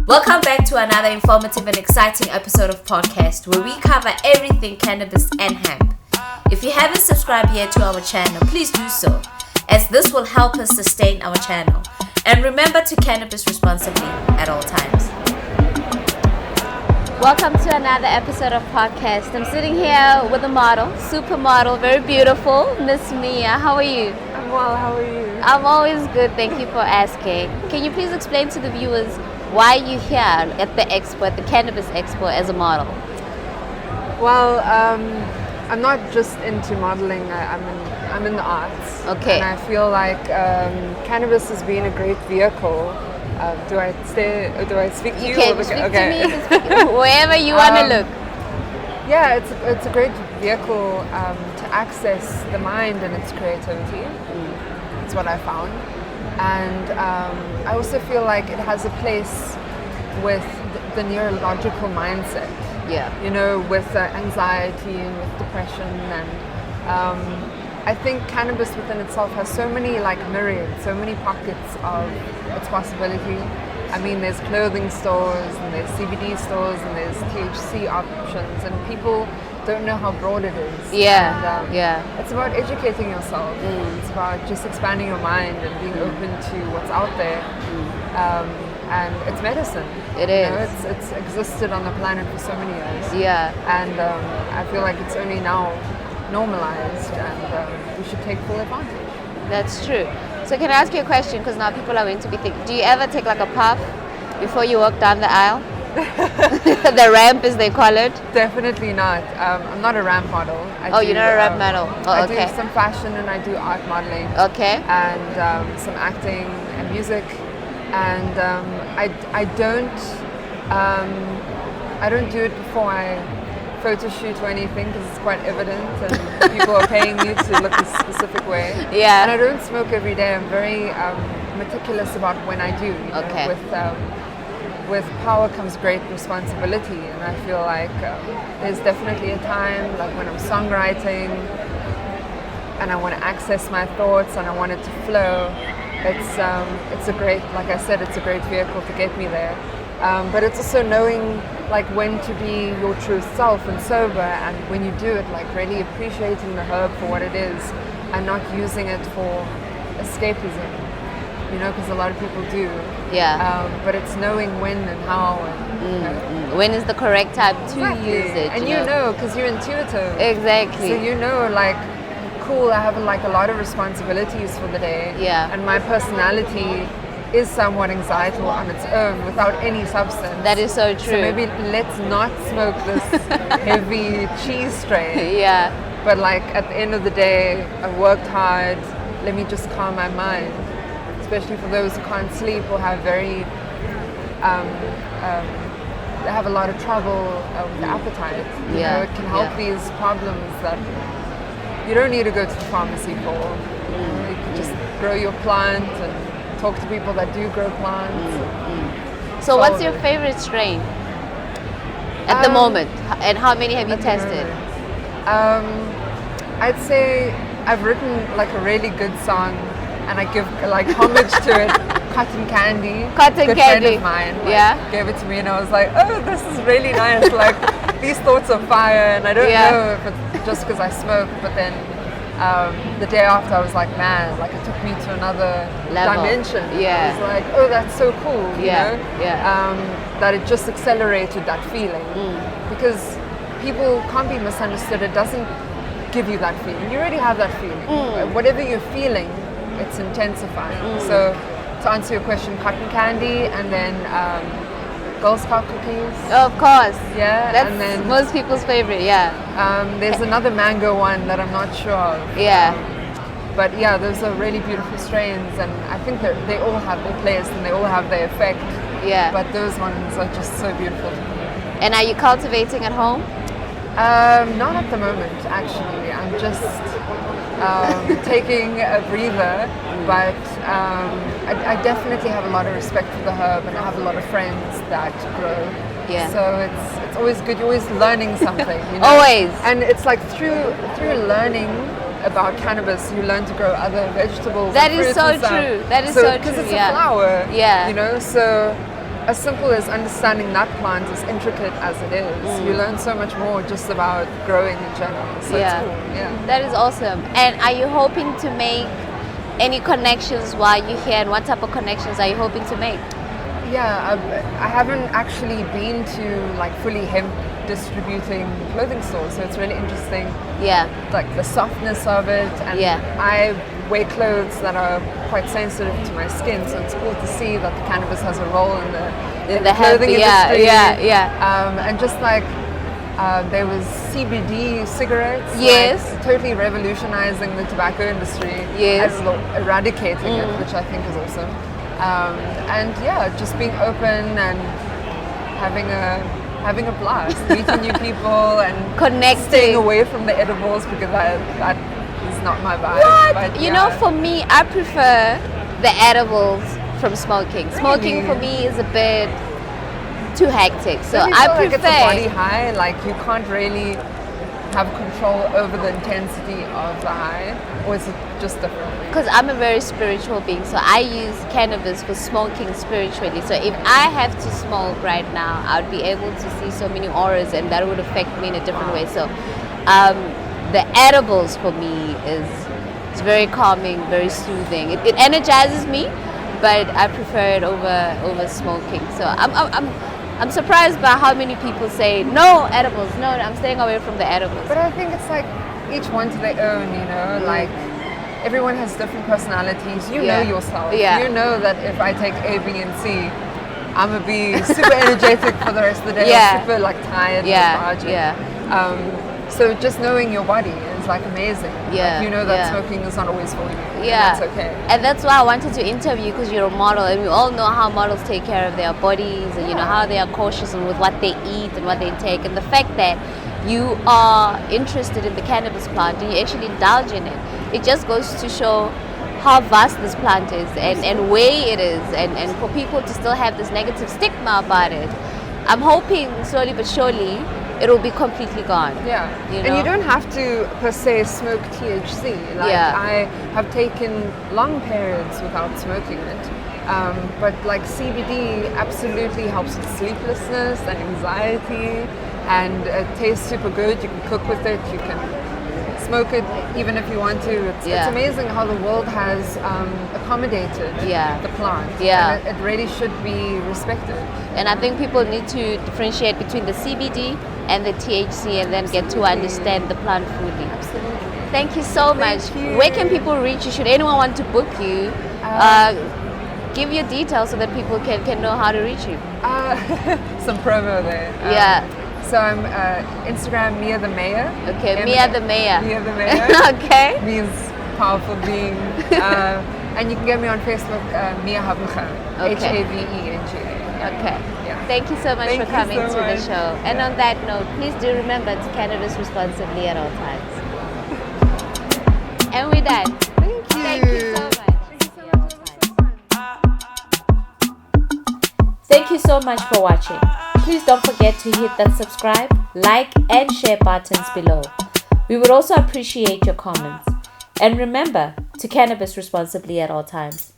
Welcome back to another informative and exciting episode of POTCAST, where we cover everything cannabis and hemp. If you haven't subscribed yet to our channel, please do so, as this will help us sustain our channel. And remember to cannabis responsibly at all times. Welcome to another episode of POTCAST. I'm sitting here with a model, supermodel, very beautiful, Miss Mia. How are you? I'm well, how are you? I'm always good, thank you for asking. Can you please explain to the viewers why you're here at the expo, at the Cannabis Expo, as a model? Well, I'm not just into modeling, I'm in the arts. Okay. And I feel like cannabis has been a great vehicle. Do I speak to you? You can speak to me, you can speak wherever you want to look. Yeah, it's a great vehicle to access the mind and its creativity. That's what I found. And I also feel like it has a place with the neurological mindset. Yeah. You know, with anxiety and with depression. And I think cannabis within itself has so many so many pockets of its possibility. I mean, there's clothing stores and there's CBD stores and there's THC options, and people don't know how broad it is. Yeah, and, it's about educating yourself. It's about just expanding your mind and being open to what's out there. And it's medicine. It is. You know, it's existed on the planet for so many years. Yeah. And I feel like it's only now normalized, and we should take full advantage. That's true. So can I ask you a question? Because now people are going to be thinking, do you ever take like a puff before you walk down the aisle? The ramp, as they call it? Definitely not. I'm not a ramp model. You're not a ramp model. Oh, okay. I do some fashion and I do art modeling. Okay. And some acting and music. And I don't do it before I photo shoot or anything, because it's quite evident and people are paying me to look a specific way. Yeah. And I don't smoke every day. I'm very meticulous about when I do. You know, with power comes great responsibility, and I feel like there's definitely a time, like when I'm songwriting and I want to access my thoughts and I want it to flow. It's a great, like I said, it's a great vehicle to get me there. But it's also knowing like when to be your true self and sober, and when you do it, like really appreciating the herb for what it is and not using it for escapism, you know, because a lot of people do. Yeah. But it's knowing when and how. And, when is the correct time to use it? And you know, because you're intuitive. Exactly. So you know, like, cool, I have like a lot of responsibilities for the day. Yeah. And my personality is somewhat anxietal on its own without any substance. That is so true. So maybe let's not smoke this heavy cheese strain. Yeah. But like at the end of the day, I worked hard. Let me just calm my mind. Especially for those who can't sleep or have very, they have a lot of trouble with appetite. You know, it can help these problems that you don't need to go to the pharmacy for. You can just grow your plant and talk to people that do grow plants. So what's your favorite strain at the moment, and how many have you tested? I'd say I've written like a really good song, and I give like homage to it. Cotton Candy. Cotton good Candy. Friend of mine gave it to me, and I was like, oh, this is really nice. Like these thoughts are fire, and I don't know if it's just because I smoke, but then the day after I was like, man, like it took me to another dimension. I was like, oh, that's so cool, you know? That it just accelerated that feeling. Because people can't be misunderstood. It doesn't give you that feeling. You already have that feeling. Whatever you're feeling, it's intensifying. So to answer your question, cotton candy, and then Girl Scout cookies. Oh, of course. Yeah. That's and then most people's favorite, there's another mango one that I'm not sure of. Yeah. But yeah, those are really beautiful strains, and I think they all have their place and they all have their effect. Yeah. But those ones are just so beautiful to me. And are you cultivating at home? Not at the moment, actually. I'm just taking a breather, but I definitely have a lot of respect for the herb, and I have a lot of friends that grow. Yeah. So it's always good. You're always learning something. You know? Always. And it's like through learning about cannabis, you learn to grow other vegetables. That and is fruits so and stuff. true. That is so true. Because it's a flower. Yeah. You know, so as simple as understanding that plant, as intricate as it is, you learn so much more just about growing in general. So it's cool. Yeah. That is awesome. And are you hoping to make any connections while you're here, and what type of connections are you hoping to make? Yeah, I haven't actually been to like fully hemp distributing clothing stores, so it's really interesting. Yeah. Like the softness of it, and I wear clothes that are quite sensitive to my skin, so it's cool to see that the cannabis has a role in the clothing industry. And just like there was CBD cigarettes, like, totally revolutionizing the tobacco industry, and eradicating it, which I think is awesome. And yeah, just being open and having a blast, meeting new people and connecting, staying away from the edibles because that is not my vibe. What? But, you know, for me, I prefer the edibles from smoking. Smoking for me is a bit too hectic, so I prefer. Like it's a body high. Like you can't really have control over the intensity of the high, or is it just different? Because I'm a very spiritual being, so I use cannabis for smoking spiritually. So if I have to smoke right now, I would be able to see so many auras, and that would affect me in a different way. So the edibles for me is very calming, very soothing. It energizes me, but I prefer it over smoking. So I'm surprised by how many people say no edibles. No, I'm staying away from the edibles. But I think it's like each one to their own, you know. Like everyone has different personalities. You know yourself. You know that if I take A, B, and C, I'm gonna be super energetic for the rest of the day. Or super like tired, lethargic. So just knowing your body is like amazing. Like, you know that smoking is not always for you. Yeah, and that's okay. And that's why I wanted to interview, because you're a model, and we all know how models take care of their bodies, and you know how they are cautious with what they eat and what they take. And the fact that you are interested in the cannabis plant and you actually indulge in it, it just goes to show how vast this plant is and where it is, and for people to still have this negative stigma about it. I'm hoping slowly but surely it will be completely gone. Yeah, you know? And you don't have to per se smoke THC. Like I have taken long periods without smoking it, but like CBD absolutely helps with sleeplessness and anxiety, and it tastes super good. You can cook with it. You can smoke it even if you want to. It's amazing how the world has accommodated the plant. Yeah, and it really should be respected. And I think people need to differentiate between the CBD and the THC, and then get to understand the plant fully. Absolutely. Thank you so much. Where can people reach you? Should anyone want to book you? Give your details so that people can know how to reach you. Some promo there. So I'm Instagram Mia the Mayor. Okay, Mia the Mayor. Mia the Mayor. Okay. Means powerful being. And you can get me on Facebook, Mia Havenga. Havenga. Okay. Yeah. Thank you so much for coming to the show. And on that note, please do remember to cannabis responsibly at all times. And with that, thank you so much. Thank you so much for watching. Please don't forget to hit that subscribe, like, and share buttons below. We would also appreciate your comments. And remember to cannabis responsibly at all times.